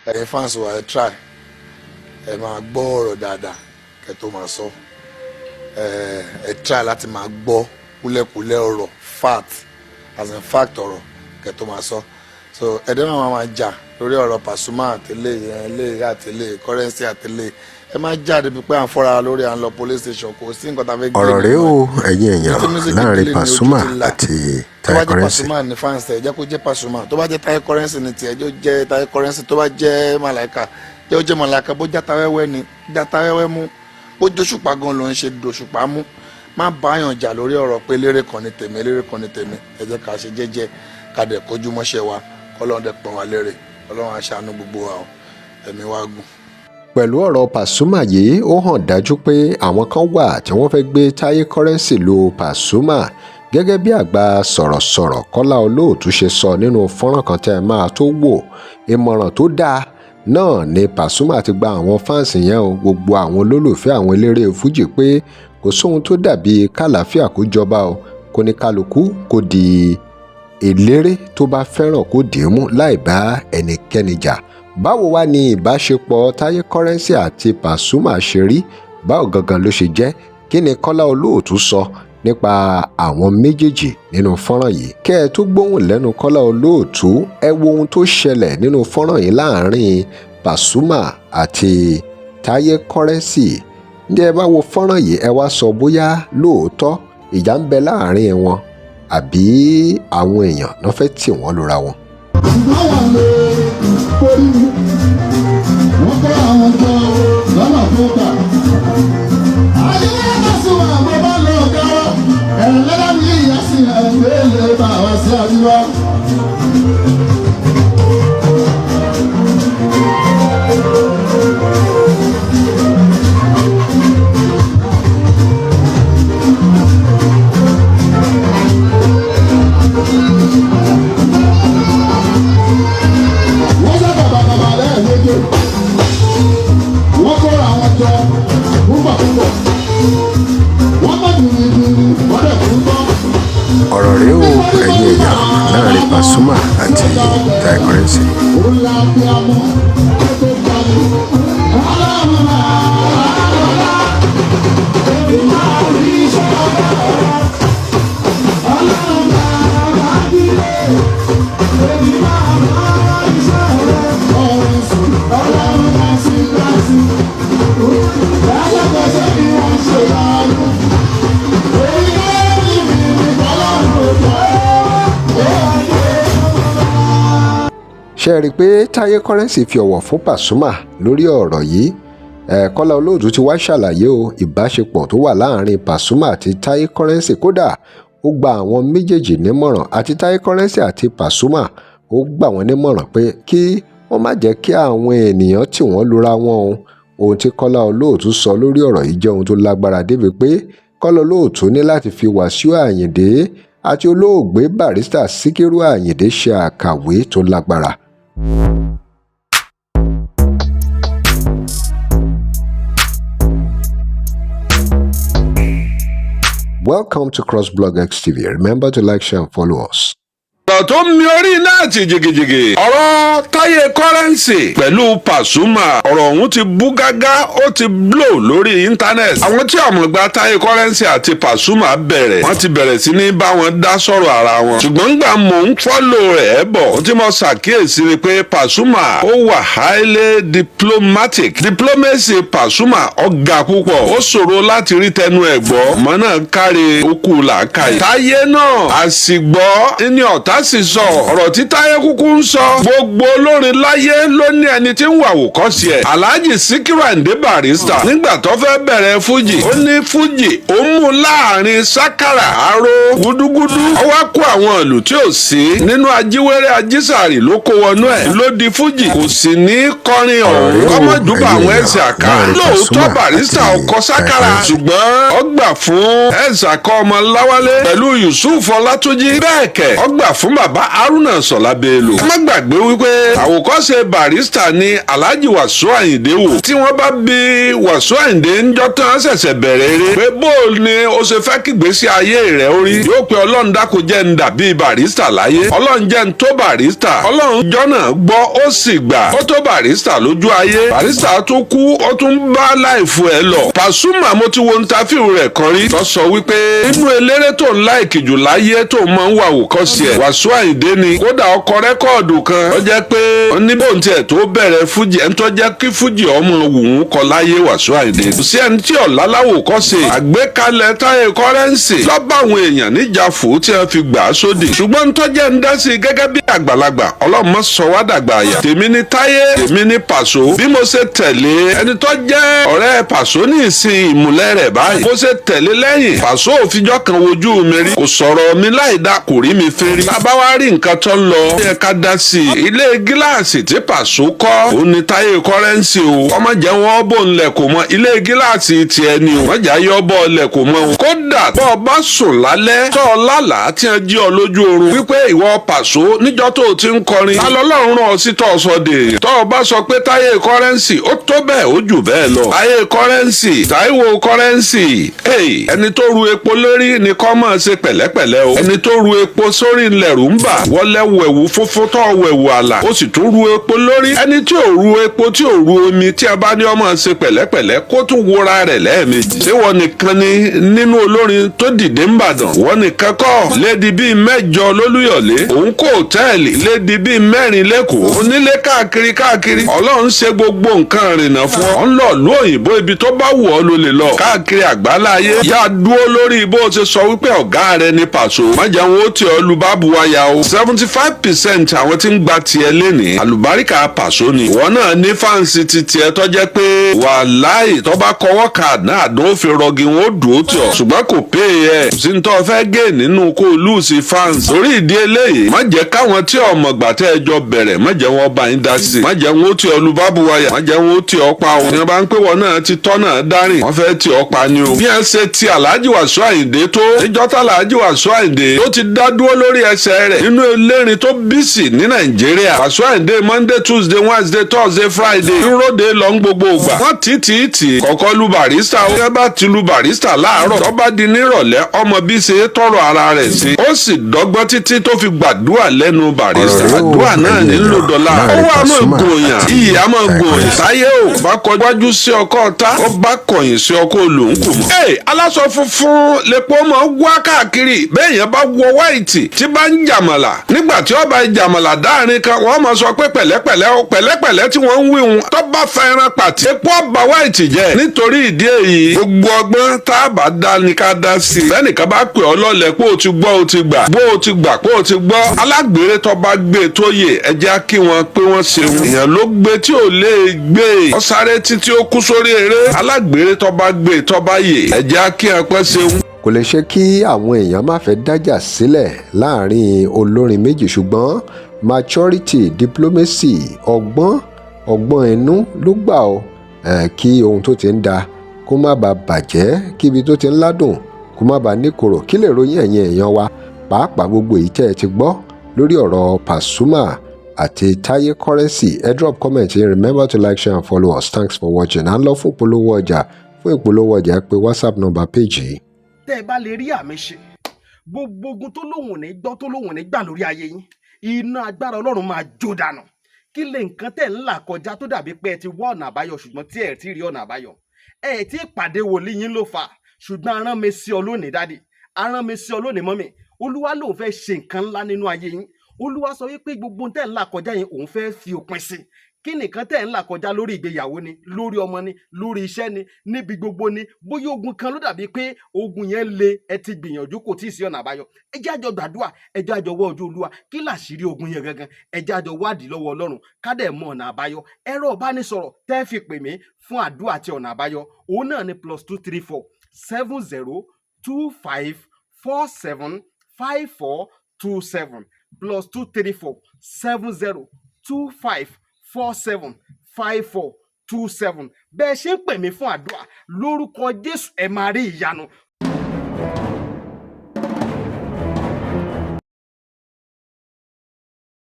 ẹ̀yin fans wa ẹ try ẹ máa gbọ́ ọ̀rọ̀ dáadáa kẹ́ tó máa sọ ẹ try láti máa gbọ́ kúlẹ̀kúlẹ̀ ọ̀rọ̀ fact as in fact ọ̀rọ̀ kẹ́ tó máa sọ so ẹ̀dẹ́ náà máa jà lórí ọ̀rọ̀ Pasuma àtẹlẹ́ ilé àtẹlẹ́ currency àtẹlẹ́ ẹ máa jáde bí pé à ń fọ́ra lórí à ń lọ police station kò sí nǹkan tá a fẹ́ gbé. ọ̀rọ̀ rẹ o ẹ̀yin èèyàn láàrin Pasuma àti Taye currency. tó bá jẹ́ Pasuma ní fans ẹ̀ jẹ́ kó jẹ́ Pasuma tó bá jẹ́ Taye currency ní tiẹ̀ jẹ́ Taye currency tó bá jẹ́ Màláíkà jẹ́ ó jẹ́ Màláíkà bó játa wẹ́wẹ́ ni játa wẹ́wẹ́ mú bó jóṣùpá gan ló ń ṣe dòṣùpá mú má báyàn jà lórí ọ̀rọ̀ pé eléré kan ní tèmi eléré kan ní tèmi ẹ jẹ́ ká ṣe jẹ́jẹ́ ká dẹ̀ kojú mọ́ṣẹ́ wa kọ́lọ́run dẹ̀ pọ̀n wá lérè Ọlọ́run á ṣàánú gbogbo wa o ẹ̀mí wa gùn. pẹ̀lú ọ̀rọ̀ Pasuma yìí ó hàn dájú pé àwọn kan wà tí wọ́n fẹ́ gbé Taye currency lo Pasuma gẹ́gẹ́ bí àgbà sọ̀rọ̀sọ̀rọ̀ Kola Olootu ṣe sọ nínú fọ́nrán kan tẹ́ ẹ máa tó wò ìmọ̀ràn tó dáa náà ni Pasuma ti gba àwọn fáǹsì yẹn o gbogbo àwọn olólùfẹ́ àwọn eléré fújì pé kò sóhun tó dàbí kàlàáfíà kó jọba o kó ní kálukú kó di eléré tó bá fẹ́ràn kó dì í mú láì bá ẹnikẹ́ni jà. Báwo wá ni ìbáṣepọ̀ Taye currency àti Pasuma ṣe rí báwo gangan ló ṣe jẹ́ kí ni Kola Olootu sọ nípa àwọn méjèèjì nínú fọ́nrán yìí. Kẹ́ ẹ tó gbóhùn lẹ́nu Kola Olootu ẹ wo ohun tó ṣẹlẹ̀ nínú fọ́nrán yìí láàrin Pasuma àti Taye currency. Ǹjẹ́ ẹ bá wo fọ́nrán yìí ẹ wá sọ bóyá lóòótọ́ ìjà ń bẹ láàrin wọn àbí àwọn èèyàn náà fẹ́ tì wọ́n lura wọn. wọ́n kọ́ àwọn jọ lọ́nà tó gbà. ayé Pasuma mo bá lọ gẹ́rọ ẹ̀rẹ́lẹ́dá ní ìyá sí ẹgbẹ́ lè bá wa sí àdúrà. ọ̀rọ̀ rẹ o ẹ̀yin èèyàn láàrin Pasuma àti Taye currency. ṣe rí i pé Taye currency fi ọ̀wọ̀ fún Pasuma lórí ọ̀rọ̀ yìí Kola Olootu ti wá ṣàlàyé o ìbáṣepọ̀ tó wà láàrin Pasuma àti Taye currency kódà ó gba àwọn méjèèjì nímọ̀ràn àti Taye currency àti Pasuma ó gbà wọ́n nímọ̀ràn pé kí wọ́n má jẹ́ kí àwọn ènìyàn tì wọ́n lura wọn o ohun tí Kola Olootu sọ lórí ọ̀rọ̀ yìí jẹ́ ohun tó lágbára débi pé Kola Olootu ní láti fi Wàsíù Àyìndé àti olóògbé Barrister Síkírù Àyìndé ṣe àkàwé tó lágbára. Welcome to CrossBlog XTV. Remember to like, share, and follow us. ọ̀rọ̀ tó ń mi orí láti jìgìjìgì ọ̀rọ̀ Taye currency pẹ̀lú Pasuma ọ̀rọ̀ ọ̀hún ti bú gágá ó ti blow lórí íńtánẹ́ẹ̀tì. àwọn tí ọmọ gba Taye currency àti Pasuma bẹ̀rẹ̀ wọ́n ti bẹ̀rẹ̀ sí ní bá wọn dá sọ̀rọ̀ ara wọn. ṣùgbọ́n gbà mò ń fọ́lò rẹ̀ bọ̀ ó ti mọ ṣàkíyèsí ni pé Pasuma ó wà highly diplomatic. diplomacy Pasuma ọ̀gá púpọ̀ ó ṣòro láti rí tẹnu ẹ̀ gbọ́ ọmọ náà kárí okú làákàyè. Taye náà àsìgbọ́ ní ọ̀tá sì sọ ọ̀rọ̀ tí Taye kúkú ń sọ gbogbo olórin láyé ló ní ẹni tí ń wà àwòkọ́ṣe ẹ̀. Alhaji Síkírù Àyìndé Barrister nígbà tó fẹ́ bẹ̀rẹ̀ fújì ó ní fújì ó mú láàrin sákàrà aró gúdúgúdú ó wá kó àwọn ìlú tí ò sí nínú ajíwẹ́rẹ́ ajísàrì ló kó wọnú ẹ̀ ló di fújì kò sì ní kọrin ọ̀hún kọ́mọ̀dúbà àwọn ẹ̀sìn àká. lóòótọ́ Barrister ọkọ̀ sákàrà ṣùgbọ́n ó gbà fún ẹ̀sàkọ́ ọmọ Láwálé pẹ̀lú Yusuf Ọlátúnjí bẹ́ẹ̀ kẹ̀ ó gbà fún fún bàbá Haruna Sọlá Bello. ẹ má gbàgbé wípé àwòkọ́ṣe Barrister ni Alhaji Wasiu Ayinde wò. tí wọ́n bá bi Wasiu Ayinde ńjọ́ tán ṣẹ̀ṣẹ̀ bẹ̀rẹ̀ eré pé bóòlù ni ó ṣe fẹ́ kí gbèsè ayé rẹ̀ orí, yóò pe Ọlọ́run dákun jẹ́ ń dàbí Barrister láyé, Ọlọ́run jẹ́ ń tó Barrister, Ọlọ́run jọ́nà gbọ́ ó sì gbà, ó tó Barrister lójú ayé. Barrister tún kú, ó tún bá láìfu ẹ lọ. Pasuma mo ti wo ntàfíù rẹ̀ kan rí tó sọ wípé inú eléré tó ń láìkì jù láyé tó máa ń wà àwòkọ́ṣe ẹ̀ Wasiu Ayinde ni. kódà ọkọ rẹ́kọ̀dù kan ó jẹ́ pé oníbòun tiẹ̀ tó bẹ̀rẹ̀ fújì ẹni tó jẹ́ kí fújì ọmọ wù ú kọ láyé Wasiu Ayinde. kò sí ẹni tí ọ̀la láwòkọ́ṣe àgbékalẹ̀ Taye Currency lọ́ba àwọn èèyàn níjà fò tí wọ́n fi gbà á sódì. ṣùgbọ́n tó jẹ́ ń dá sí gẹ́gẹ́ bí àgbàlagbà ọlọ́mọ sọ wá dàgbà àyà. tèmi ni Taye, tèmi ni Paso. bí mo ṣe tẹ̀lé ẹni tó jẹ́ ọ̀rẹ́ Paso ní ìsìn ìmùlẹ̀ rẹ̀ báyìí, mo ṣe tẹ̀lé lẹ́yìn. Paso òfijọ́ kan wojú mi rí, kò sọ̀rọ̀ mi láì dá, kò rí mi fẹ́rí. bàbá wa rí nǹkan tó ń lọ, ó yẹ ká dá sí i. ilé gíláàsì tí Paso kọ́ òun ni Taye Currency o. ọmọ jẹ́ wọn bò ń lẹ̀ kò mọ́ ilé gíláàsì tiẹ̀ ni o. wọ́n jà yọ bọ́ lẹ̀ kò mọ́ o. kódà bọ́ ọ bá sùn lálẹ́ tọ́ ọ lálàá tí wọ́n jí ọ lójú oorun wípé ìwọ Paso níjọ́ tó o ti ń kọrin alọ́lọ́run rán ọ sí tọ́ ọ sọ dè. tọ́ ọ bá sọ pé Taye Currency ó tó bẹ́ẹ̀ ó jù bẹ́ẹ̀ lọ. Taye Currency, Taiwo Currency, ẹni tó ru epo lórí ni kọ́ máa ṣe pẹ̀lẹ́pẹ̀lẹ́ o. ẹni tó ru epo sórí ńlẹ̀rù ń bà wọlé wẹ̀wù fúnfún tó wẹ̀wù àlà ó sì tún ru epo lórí. ẹni tí ò ru epo tí ò ru omi tí a bá ní ọmọ ṣe pẹ̀lẹ́pẹ̀lẹ́ kó tún wúra rẹ̀ lẹ́ẹ̀mejì. ṣé wọ́n nìkan ni nínú olórin tó dìde ń bàdàn? wọ́n nìkan kọ́. lédi bíi mẹ́jọ lólúyọ̀lé, òun kó hòtẹ́ẹ̀lì lédi bíi mẹ́rin lẹ́kọ̀ọ́, onílé káàkiri. ọlọ́run ṣe gbogbo nǹkan rìnnà fún ọ. ń lọ lú òyìnbó ibi tó bá wù ọ́ ló lè lọ káàkiri àgbáláyé. yá dúró lórí bó o ṣe sọ wípé ọ̀gá rẹ ní Paso. má jẹ́ wọn ó tì ọ́ lu bábu wáyà o. 75% àwọn tí ń gba tiẹ̀ lénìí àlùbáríkà Paso ni. ìwọ náà ní fáǹsì ti tiẹ̀ tó jẹ́ pé wàláì tó bá kọwọ́ kàdá àdán ó fi rọgì wọn ó dùn ó tì ọ́. ṣùgbọ́n kò pé ẹ̀ sí ní tó fẹ́ gé nínú kó lùsì fáǹsì. torí ìdí eléyìí má jẹ́ káwọn tí ọmọ gbàtẹ́ ẹjọ́ bẹ̀rẹ̀ má jẹ́ wọn bá yín dá sí. má jẹ́ wọn ó tì ọ́ lu bábu wáyà, má jẹ́ wọn ó tì ọ́ pa o. ìyẹn bá ń pè wọ́n náà ti tọ́ náà dárìn wọ́n fẹ́ tì ọ́ pa ni o. bí ẹ ṣe ti Alhaji Wasiu Ayinde tó níjọ́ tá Alhaji Wasiu Ayinde tó ti dá dúró lórí ẹsẹ̀ rẹ̀ nínú elérin tó bísì ní Nàìjíríà. Wasiu Ayinde Monday, Tuesday, Wednesday, Thursday, Friday ńròde lọ ń gbogbo ògbà. wọ́n tì kọ̀kọ́ lu Barrister o. bí ẹ bá ti lu Barrister láàárọ̀ tó bá di nírọ̀lẹ́ ọmọ bí ṣe tọrọ ara rẹ̀ sí. ó sì dọ́gbọ́n títí tó fi gbàdúrà lẹ́nu Barrister. àdúrà náà nílò dọ́là. ó wà máa gòyàn iyì á máa gòyàn. Táyé ò bá kọjú sí ọkọ ọ̀tá ó bá kọ̀yìn sí ọkọ olóńkù mọ́. aláṣọ funfun lèpo máa wá káàkiri bẹ́ẹ̀yẹn bá wọ wáìtì tí bá ń jàmàlà. nígbà tí ó bá jàmàlà dáàrin kan wọ́n máa sọ pé pẹ̀lẹ́pẹ̀lẹ́ tí wọ́n ń wíhun tó bá fẹ́ràn pàtì. epo ọba wáìtì jẹ́ nítorí ìdí èyí gbogbo ọgbọ́n tá a bá dá ní ká dá sí i. lẹ́nìkan bá pè ọ́ lọ́lẹ̀ pé o ti gbọ́ o ti gbà bó o ti gbà pé o ti gbọ́. alágbèrè tó bá gbé tó yè ẹ jẹ́ kí wọ́n pé wọ́n ṣeun. èèyàn ló gbé tí ò lè gbé ọ sáré títí ó kú sórí eré. alágbèrè tó bá gbé tó bá yè ẹ jẹ́ kí wọ́n pẹ́ ṣeun. kò lè ṣe kí àwọn èèyàn má fẹ́ dájà sílẹ̀ láàrin olórin méjì ṣùgbọ́n maturity diplomacy ọgbọ́n inú ló gbà ọ́ kí ohun tó ti ń da kó má bàa bàjẹ́ kí ibi tó ti ń ládùn kó má bàa níkorò kí lè ròyìn ẹ̀yin èèyàn wa pàápàá gbogbo èyí tẹ́ ẹ ti gbọ́ lórí ọ̀rọ̀ Pasuma àti Taye Currency. ẹ drop comment yẹn, remember to like, share and follow us. Thanks for watching. à ń lọ fún ìpolówó ọjà. fún ìpolówó ọjà pé WhatsApp number page yìí. tẹ́ ẹ bá lè rí àmì ṣe gbogbo ogun tó lóhùn ní gbọ́ tó lóhùn ní gbà lórí ayé yín iná agbára Ọlọ́run máa jó dànù. kí lè nǹkan tẹ̀ ń là kọjá tó dàbí pé ẹ ti wá ọ̀nà àbáyọ ṣùgbọ́n tí ẹ ti rí ọ̀nà àbáyọ. ẹ ti pàdé wòlíì yín ló fà ṣùgbọ́n arán mi sí ọ lónìí dádì, arán mi sí ọ lónìí mọ́mì. Olúwa lòun fẹ́ ṣe nǹkan ńlá nínú ayé yín. Olúwa sọ wípé gbogbo tẹ́ ń là kọjá yẹn òun fẹ́ fi òpin sí. kí nìkan tẹ́ ń là kọjá lórí ìgbéyàwó ni, lórí ọmọ ni, lórí iṣẹ́ ni, níbi gbogbo ni, bóyá ogun kan ló dàbí pé ogun yẹn le, ẹ ti gbìyànjú kò tí ì sí ọ̀nà àbáyọ. ẹ jẹ́ àjọ gbàdúrà, ẹ jẹ́ àjọ wá ojú Olúwa kí làṣírí ogun yẹn gangan, ẹ jẹ́ àjọ wádìí lọ́wọ́ Ọlọ́run ká dẹ̀ mọ ọ̀nà àbáyọ. ẹ̀rọ ìbánisọ̀rọ̀ tẹ́ fi pè mí fún àdúrà àti ọ̀nà àbáyọ òun náà ni +234 70 25 47 5427 +234 70 25 47 5427. bẹ́ẹ̀ ṣe ń pè mí fún àdúrà lórúkọ Jésù ẹ máa rí ìyanu